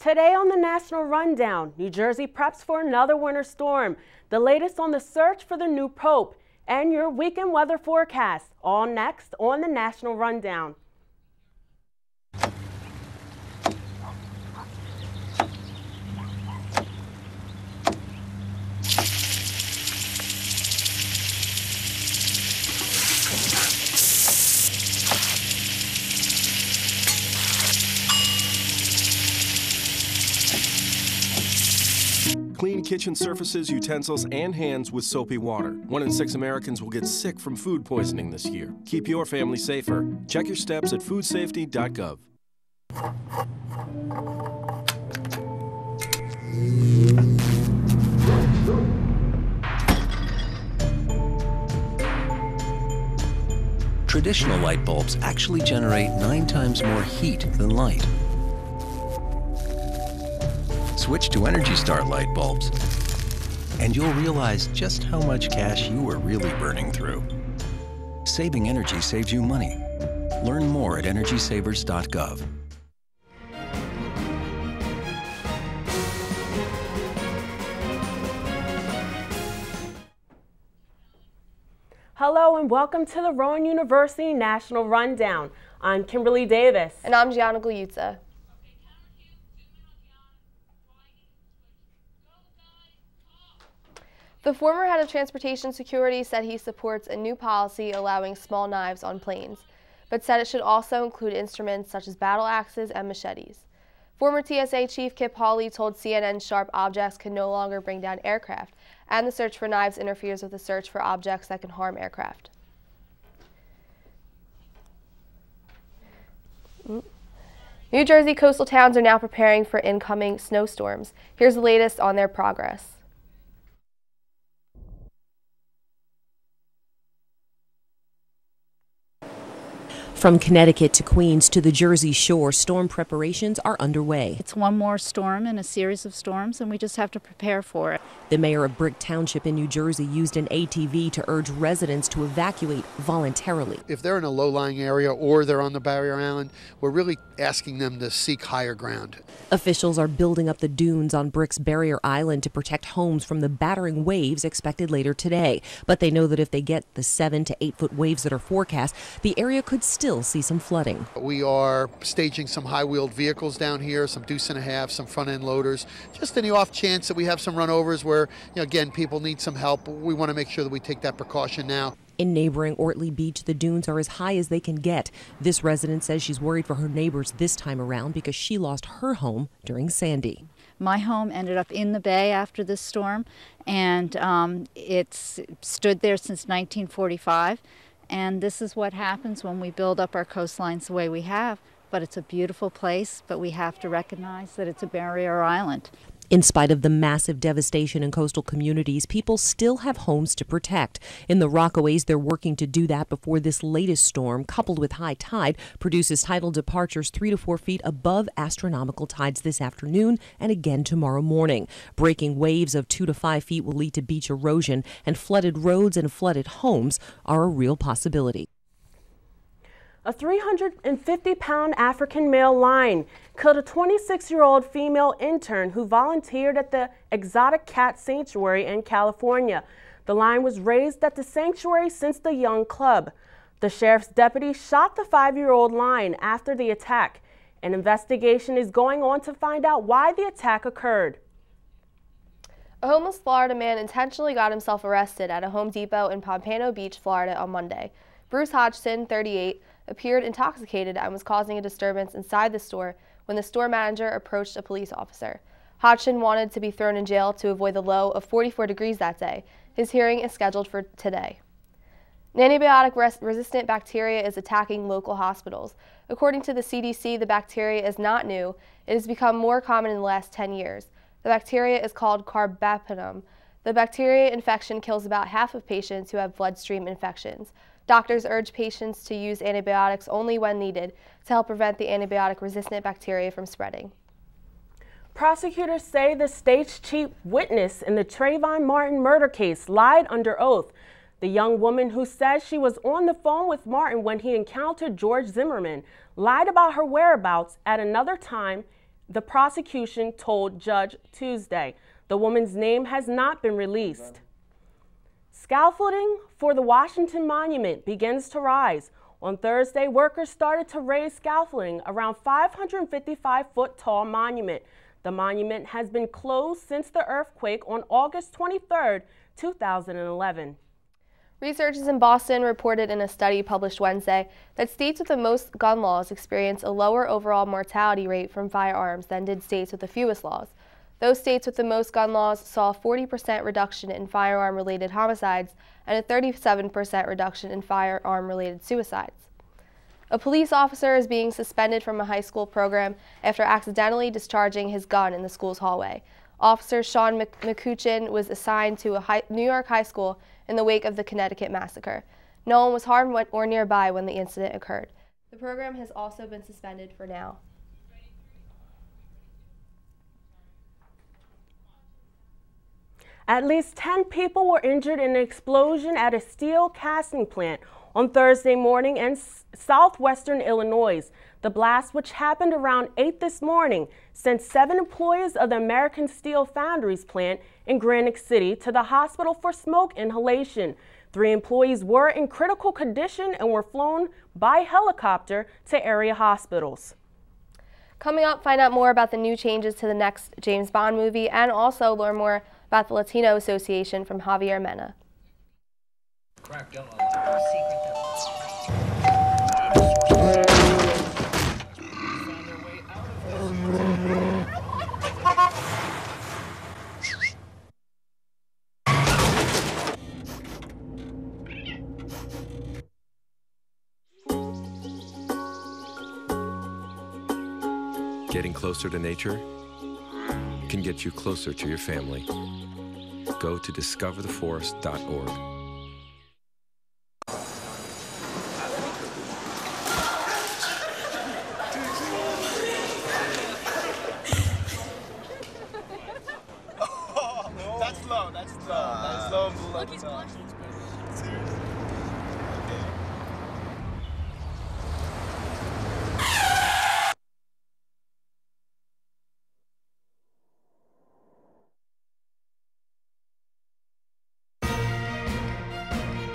Today on the National Rundown, New Jersey preps for another winter storm, the latest on the search for the new pope, and your weekend weather forecast, all next on the National Rundown. Clean kitchen surfaces, utensils, and hands with soapy water. 1 in 6 Americans will get sick from food poisoning this year. Keep your family safer. Check your steps at foodsafety.gov. Traditional light bulbs actually generate 9 times more heat than light. Switch to Energy Star light bulbs, and you'll realize just how much cash you are really burning through. Saving energy saves you money. Learn more at EnergySavers.gov. Hello and welcome to the Rowan University National Rundown. I'm Kimberly Davis. And I'm Gianna Guyutza. The former head of Transportation Security said he supports a new policy allowing small knives on planes, but said it should also include instruments such as battle axes and machetes. Former TSA Chief Kip Hawley told CNN sharp objects can no longer bring down aircraft, and the search for knives interferes with the search for objects that can harm aircraft. New Jersey coastal towns are now preparing for incoming snowstorms. Here's the latest on their progress. From Connecticut to Queens to the Jersey Shore, storm preparations are underway. It's one more storm in a series of storms, and we just have to prepare for it. The mayor of Brick Township in New Jersey used an ATV to urge residents to evacuate voluntarily. If they're in a low-lying area or they're on the barrier island, we're really asking them to seek higher ground. Officials are building up the dunes on Brick's barrier island to protect homes from the battering waves expected later today. But they know that if they get the 7 to 8 foot waves that are forecast, the area could still see some flooding. We are staging some high-wheeled vehicles down here, some deuce and a half, some front-end loaders, just in the off chance that we have some runovers where, again, people need some help. We want to make sure that we take that precaution now. In neighboring Ortley Beach, the dunes are as high as they can get. This resident says she's worried for her neighbors this time around because she lost her home during Sandy. My home ended up in the bay after this storm, and it's stood there since 1945. And this is what happens when we build up our coastlines the way we have. But it's a beautiful place, but we have to recognize that it's a barrier island. In spite of the massive devastation in coastal communities, people still have homes to protect. In the Rockaways, they're working to do that before this latest storm, coupled with high tide, produces tidal departures 3 to 4 feet above astronomical tides this afternoon and again tomorrow morning. Breaking waves of 2 to 5 feet will lead to beach erosion, and flooded roads and flooded homes are a real possibility. A 350-pound African male lion killed a 26-year-old female intern who volunteered at the Exotic Cat Sanctuary in California. The lion was raised at the sanctuary since the young club. The sheriff's deputy shot the 5-year-old lion after the attack. An investigation is going on to find out why the attack occurred. A homeless Florida man intentionally got himself arrested at a Home Depot in Pompano Beach, Florida on Monday. Bruce Hodgson, 38, appeared intoxicated and was causing a disturbance inside the store when the store manager approached a police officer. Hodgson wanted to be thrown in jail to avoid the low of 44 degrees that day. His hearing is scheduled for today. An antibiotic-resistant bacteria is attacking local hospitals. According to the CDC, the bacteria is not new. It has become more common in the last 10 years. The bacteria is called carbapenem. The bacteria infection kills about half of patients who have bloodstream infections. Doctors urge patients to use antibiotics only when needed to help prevent the antibiotic-resistant bacteria from spreading. Prosecutors say the stage chief witness in the Trayvon Martin murder case lied under oath. The young woman who says she was on the phone with Martin when he encountered George Zimmerman lied about her whereabouts at another time the prosecution told Judge Tuesday. The woman's name has not been released. Scaffolding for the Washington Monument begins to rise. On Thursday, workers started to raise scaffolding around 555-foot-tall monument. The monument has been closed since the earthquake on August 23, 2011. Researchers in Boston reported in a study published Wednesday that states with the most gun laws experience a lower overall mortality rate from firearms than did states with the fewest laws. Those states with the most gun laws saw a 40% reduction in firearm-related homicides and a 37% reduction in firearm-related suicides. A police officer is being suspended from a high school program after accidentally discharging his gun in the school's hallway. Officer Sean McCutcheon was assigned to a New York high school in the wake of the Connecticut massacre. No one was harmed or nearby when the incident occurred. The program has also been suspended for now. At least 10 people were injured in an explosion at a steel casting plant on Thursday morning in southwestern Illinois. The blast, which happened around 8 this morning, sent 7 employees of the American Steel Foundries plant in Granite City to the hospital for smoke inhalation. 3 employees were in critical condition and were flown by helicopter to area hospitals. Coming up, find out more about the new changes to the next James Bond movie and also learn more about the Latino Association from Javier Mena. Getting closer to nature can get you closer to your family. Go to discovertheforest.org. That's low and blue. Look, he's